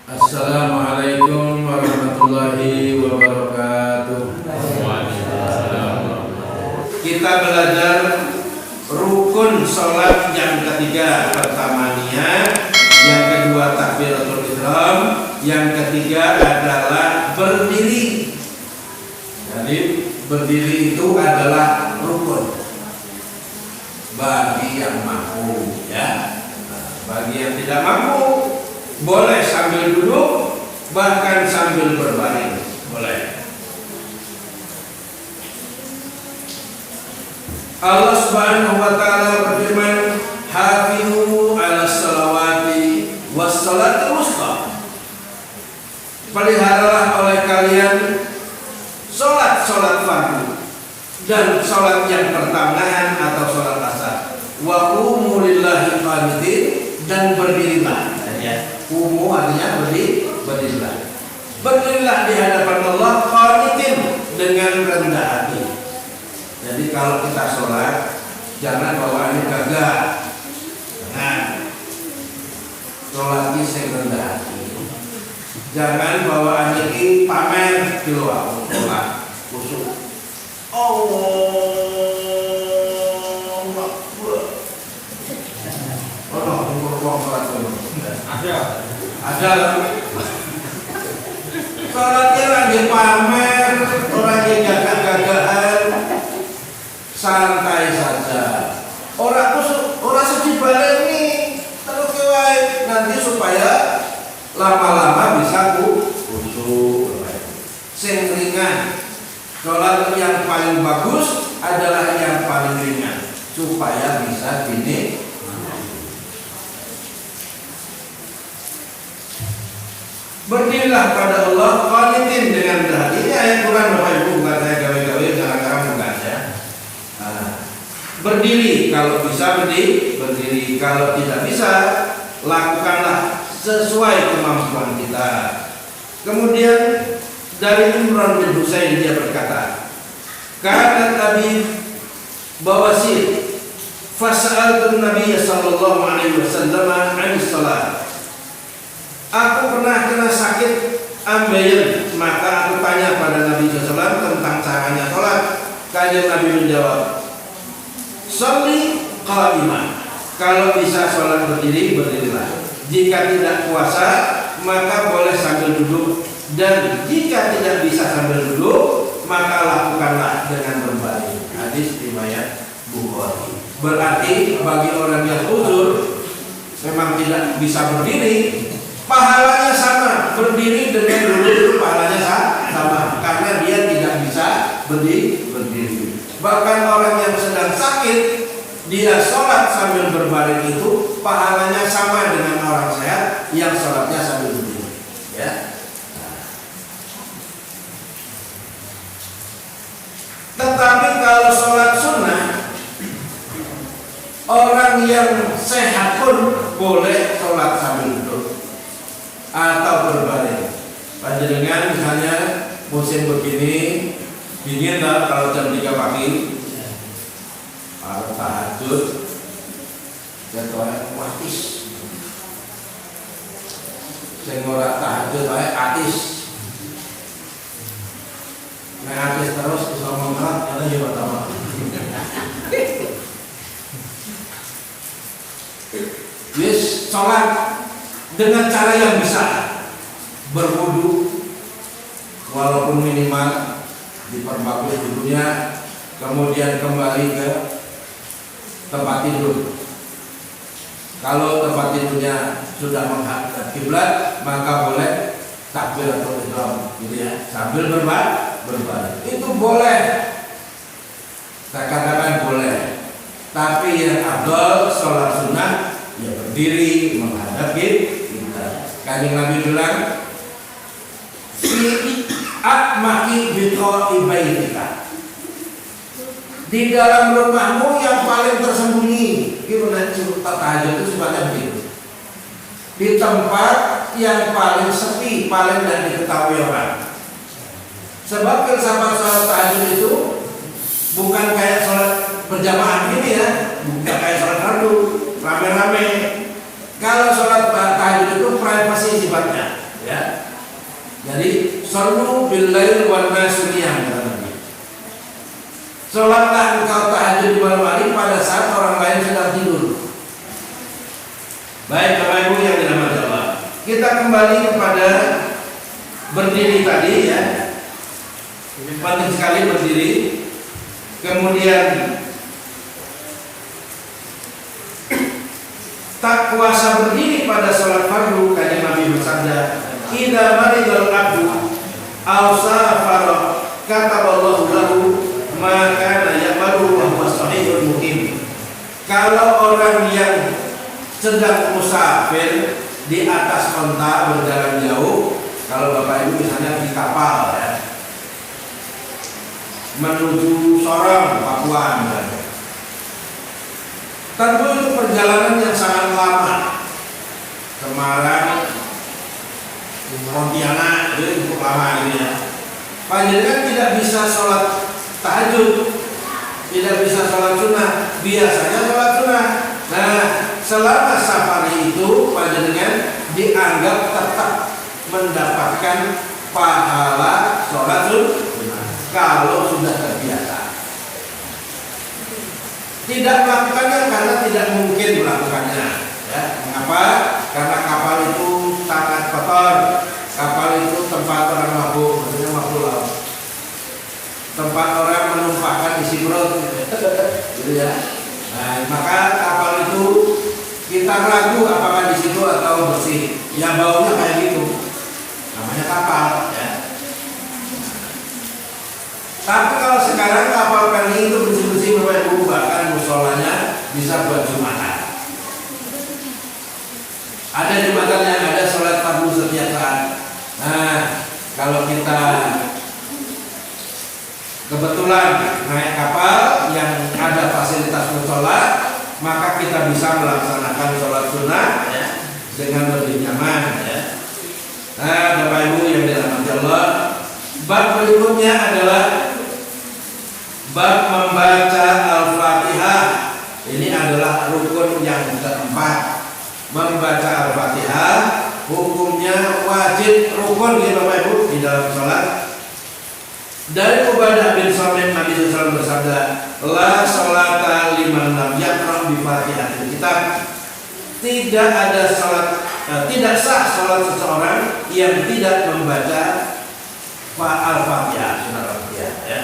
Assalamualaikum warahmatullahi wabarakatuh. Kita belajar rukun sholat yang ketiga, pertama niat, yang kedua takbiratul ihram, yang ketiga adalah berdiri. Jadi berdiri itu adalah rukun bagi yang mampu, ya. Bagi yang tidak mampu boleh sambil duduk, bahkan sambil berbaring, boleh. Allah Subhanahu wa taala berfirman, "Hafizu 'alas salawati was salatul wusta." Peliharalah oleh kalian salat fardu dan salat yang pertengahan atau salat asar. Wa qumu lillahi qanitin, dan berdirilah. Ya, qumu artinya berdirilah. Berdirilah di hadapan Allah qanitin, dengan rendah hati. Jadi kalau kita sholat, jangan bawaannya gagah. Jangan. Sholat ini sing rendah hati. Jangan bawaannya ini pamer di luar. Sholat khusyuk. Ada. Sholatnya lagi pamer, orang yang gagah-gagahan. Santai saja. Orang sedih baleni terus kewae nanti supaya lama-lama bisa khusyuk. Sing ringan. Sholat yang paling bagus adalah yang paling ringan supaya bisa gini. Berdirilah pada Allah qanitin, dengan rendah hati. Ini ayat Quran Bapak Ibu, bukan saya gawe-gawe, jarang-jarang bukan ya. Berdiri kalau bisa berdiri, kalau tidak bisa lakukanlah sesuai kemampuan kita. Kemudian dari Imran bin Husain dia berkata, "Kana Nabi bawasir fas'altu Nabi sallallahu alaihi wasallam 'an salat." Aku pernah kena sakit ambeien, maka aku tanya pada Nabi SAW tentang caranya sholat. Kanjeng Nabi menjawab, "Sholli qa'iman." Kalau bisa sholat berdiri, berdirilah. Jika tidak puasa, maka boleh sambil duduk. Dan jika tidak bisa sambil duduk, maka lakukanlah dengan berbaring. Hadis riwayat Bukhari. Berarti bagi orang yang uzur memang tidak bisa berdiri, pahalanya sama. Berdiri dengan duduk itu pahalanya sama, karena dia tidak bisa berdiri. Bahkan orang yang sedang sakit, dia sholat sambil berbaring itu pahalanya sama dengan orang sehat yang sholatnya sambil berdiri. Ya. Tetapi kalau sholat sunnah, orang yang sehat pun boleh sholat sambil duduk atau berbaring. Panjenengan misalnya musim begini dingin lah, kalau jam 3 pagi harus tahajud jadwalnya watis. Sing ora tahajud wae atis. Nek atis terus iso mengkat ana yo pertama. Yes, sholat dengan cara yang bisa, berwudu walaupun minimal, diperbagus wudunya, kemudian kembali ke tempat tidur. Kalau tempat tidurnya sudah menghadap kiblat, maka boleh takbiratul ihram, gitu ya, sambil berbaring. Itu boleh, saya katakan boleh. Tapi yang afdal sholat sunnah ya berdiri menghadap kiblat. Kanjeng Nabi bilang, "Fi akmaki biqa'i baitika." Di dalam rumahmu yang paling tersembunyi. Gimana tahajud itu sifatnya begitu. Di tempat yang paling sepi, paling tidak diketahui orang. Sebab filsafat sholat tahajud itu bukan kayak sholat berjamaah ini ya, bukan kayak sholat fardu rame-rame. Kalau sholat tahajud itu private sifatnya, ya. Jadi shollu bil lail wan nasu niyam, kata Nabi. Salatlah engkau tahajud di malam hari pada saat orang lain sedang tidur. Baik Bapak Ibu yang dirahmati Allah, kita kembali kepada berdiri tadi, ya. Penting sekali berdiri. Kemudian tak kuasa berdiri pada sholat fardu, karena Nabi bersabda, "Idza maridal abdu aw safara kataballahu lahu ma kana ya'malu wa huwa shahihun muqim." Kalau orang yang sedang musafir di atas onta berjalan jauh, kalau Bapak Ibu misalnya di kapal, ya, menuju Sorong, Papua misalnya, tentu itu perjalanan yang sangat lama. Semarang, Pontianak, itu cukup lama ini, ya. Panjenengan tidak bisa sholat tahajud, tidak bisa sholat sunnah, biasanya sholat sunnah. Nah, selama safari itu panjenengan dianggap tetap mendapatkan pahala sholat sunnah kalau sudah terbiasa. Tidak melakukannya karena tidak mungkin melakukannya, ya. Mengapa? Karena kapal itu sangat kotor. Kapal itu tempat orang mabuk, maksudnya mabuk laut. Tempat orang menumpahkan isi perut, gitu, ya. Nah, maka kapal itu kita ragu apakah di situ atau bersih. Ya baunya kayak gitu. Namanya kapal, ya. Tapi kalau sekarang kapal kali itu bersih-bersih Bapak Ibu, bahkan musholanya bisa buat jumatan. Ada jumatan yang ada sholat fardu setiap saat. Nah, kalau kita kebetulan naik kapal yang ada fasilitas mushola, maka kita bisa melaksanakan sholat sunnah, ya, dengan lebih nyaman, ya. Nah, Bapak Ibu yang dirahmati Allah, bab berikutnya adalah bab membaca Al-Fatihah. Ini adalah rukun yang keempat. Membaca Al-Fatihah hukumnya wajib, rukun, ya Bapak Ibu, di dalam sholat. Dari Ubadah bin Samit, Nabi SAW bersabda, "La sholata liman lam yaqra bi Fatihatil Kitab." Tidak ada sholat, tidak sah sholat seseorang yang tidak membaca Al-Fatihah, surat Al-Fatihah, ya.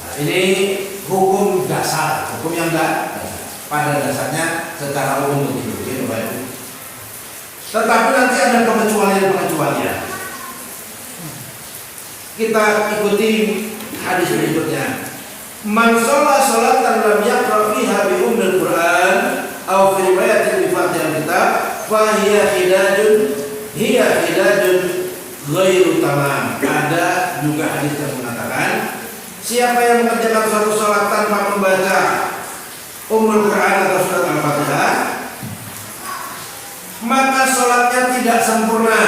Nah, ini hukum dasar, hukum yang pada dasarnya secara umum begitu, ya Bapak Ibu. Tetapi nanti ada pengecualian. Kita ikuti hadis berikutnya. Man sholat sholatan lam yaqra fiha bi ummil Qur'an aw fi riwayatin bi Fatihah Kitab fa hiya khidajun ghairu tamam. Ada juga hadis yang mengatakan, siapa yang mengerjakan suatu sholat tanpa membaca Ummul Quran atau surat Al-Fatihah, maka sholatnya tidak sempurna.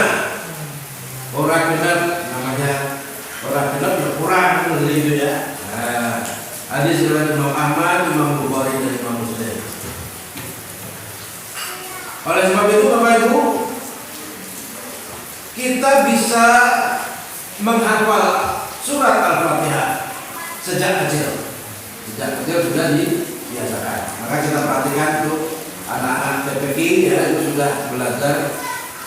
Orang benar namanya, orang benar kurang, gitu, ya. Nah, hadis riwayat Imam Ahmad, Imam Bukhari, dan Imam Muslim. Oleh sebab itu Bapak Ibu, kita bisa menghafal surat Al-Fatihah sejak kecil. Sejak kecil sudah dibiasakan. Maka kita perhatikan tuh anak-anak TPQ, ya, itu sudah belajar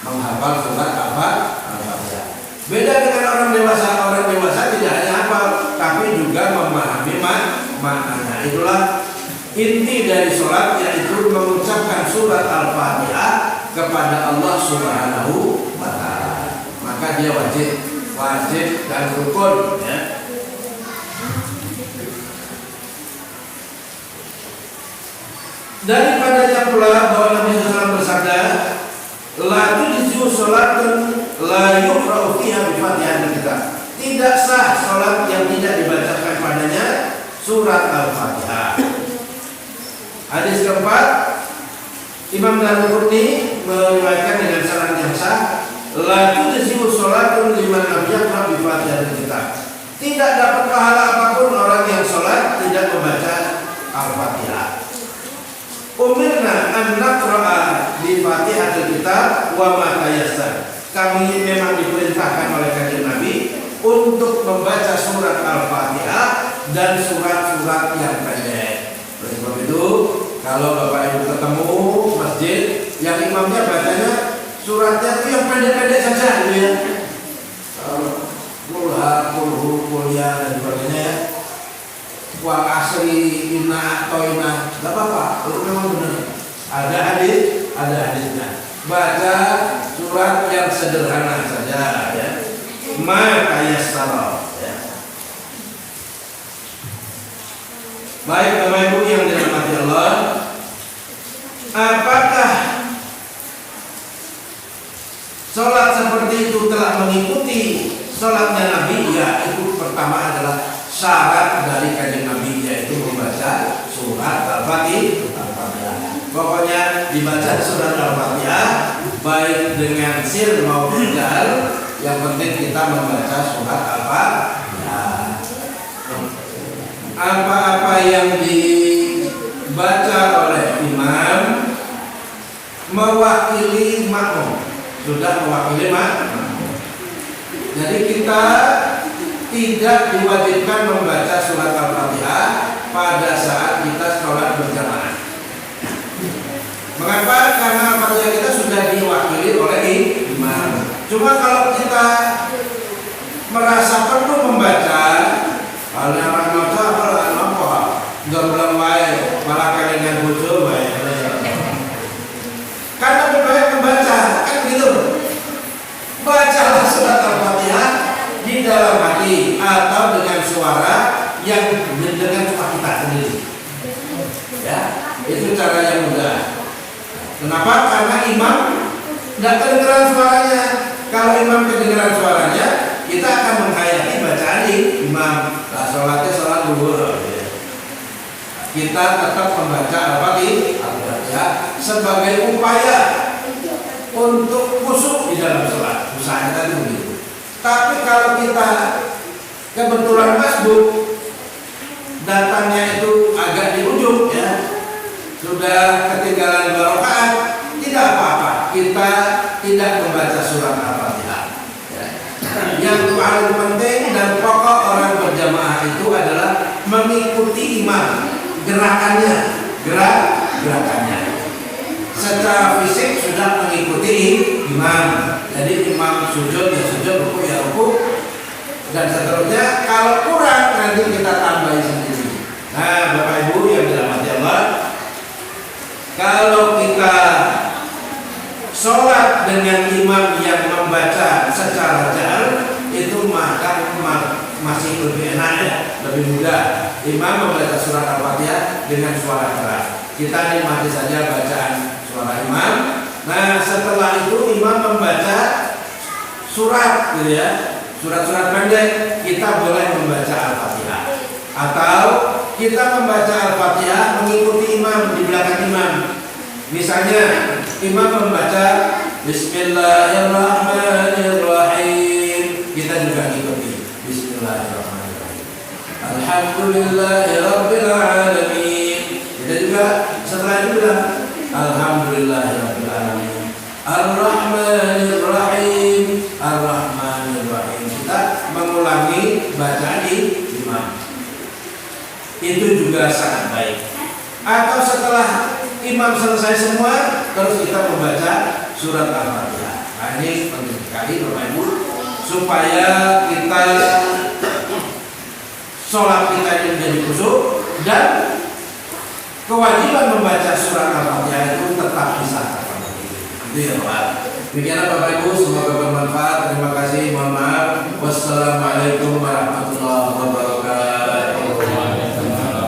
menghafal surat Al-Fatihah. Beda dengan orang dewasa. Orang dewasa tidak hanya hafal, tapi juga memahami maknanya. Itulah inti dari sholat, yaitu mengucapkan surat Al-Fatihah kepada Allah Subhanahu wa Ta'ala. Maka dia wajib dan rukun, ya. Daripadanya pula bahwa Nabi SAW bersabda, "La tujzu sholatun la yuqra'u fiha bi Fatihatil Kitab." Tidak sah sholat yang tidak dibacakan padanya surat Al-Fatihah. Hadis keempat, Imam Daraqutni meriwayatkan dengan sanad yang sah, "La tujzu sholatun liman lam yaqra bi Fatihatil Kitab." Tidak dapat pahala apapun orang yang sholat tidak membaca Al-Fatihah. Umirna an naqra'a bi Fatihatil Kitab wa ma tayassar. kami memang diperintahkan oleh Kanjeng Nabi untuk membaca surat Al-Fatihah dan surat-surat yang pendek. Oleh sebab itu, kalau Bapak Ibu ketemu masjid yang imamnya bacanya suratnya itu yang pendek-pendek saja, gitu ya. Kulha, kulhu, kuliah dan sebagainya ya. Wal asri, inna, toina, nggak apa-apa. Itu memang benar. Ada hadisnya. Baca surat yang sederhana saja, ya. Ma yassara, ya. Baik Bapak Ibu yang dirahmati Allah, apakah sholat seperti itu telah mengikuti sholatnya Nabi? Ya, itu pertama adalah syarat dari Kanjeng Nabi, yaitu membaca surat Al-Fatihah. Pokoknya dibaca surat Al-Fatihah baik dengan sir maupun jahar. Yang penting kita membaca surat Al-Fatihah. Apa-apa yang dibaca oleh imam mewakili makmum, sudah mewakili makmum. Jadi kita tidak diwajibkan membaca surat Al-Fatihah pada saat kita sholat berjamaah. Mengapa? Karena Al-Fatihah kita sudah diwakili oleh imam. Cuma kalau kita merasa perlu membaca, halnya orang maca apa? Enggak belum baik, malah kalian bojo baik. Karena lebih baik membaca, kan gitu. Bacalah surat Al-Fatihah di dalam hati atau dengan suara yang dengan cuma kita sendiri. Ya, itu cara yang mudah. Kenapa? Karena imam tidak kedengeran suaranya. Kalau imam kedengeran suaranya, kita akan menghayati bacaan imam. Nah, sholatnya sholat zuhur. Kita tetap membaca Al-Fatihah sebagai upaya untuk khusyuk di dalam sholat. Usahanya tadi begitu. Tapi kalau kita kebetulan masbuk, datangnya itu agak di ujung, ya, sudah ketinggalan 2 rakaat, tidak apa-apa. Kita tidak membaca surat Al-Fatihah. Ya. Yang paling penting dan pokok orang berjamaah itu adalah mengikuti imam, gerakannya. Secara fisik sudah mengikuti imam. Jadi imam sujud ya sujud, ruku ya ruku, dan seterusnya. Kalau kurang nanti kita tambahin sendiri. Nah, Bapak Ibu yang dirahmati Allah, kalau kita sholat dengan imam yang membaca secara jahar, itu maka masih lebih enak, ya, lebih mudah. Imam membaca surat Al-Fatihah dengan suara keras, kita nikmati saja bacaan suara imam. Nah, setelah itu imam membaca surat, gitu ya, surat-surat pendek, kita boleh membaca Al-Fatihah. Atau kita membaca Al-Fatihah mengikuti imam di belakang imam. Misalnya imam membaca Bismillahirrahmanirrahim, kita juga ikuti Bismillahirrahmanirrahim. Alhamdulillahirabbil alamin. Kita juga setelah itu bilang Alhamdulillahirabbil alamin. Ar-Rahmanirrahim. Ar-Rahmanirrahim. Kita mengulangi bacaan imam. Itu juga sangat baik. Atau setelah imam selesai semua, terus kita membaca surat Al-Fatihah. Nah, ini penting sekali Bapak Ibu, supaya kita sholat kita ini menjadi khusyuk dan kewajiban membaca surat Al-Fatihah itu tetap bisa terpenuhi. Itu ya Pak. Demikian Bapak Ibu, semoga bermanfaat. Terima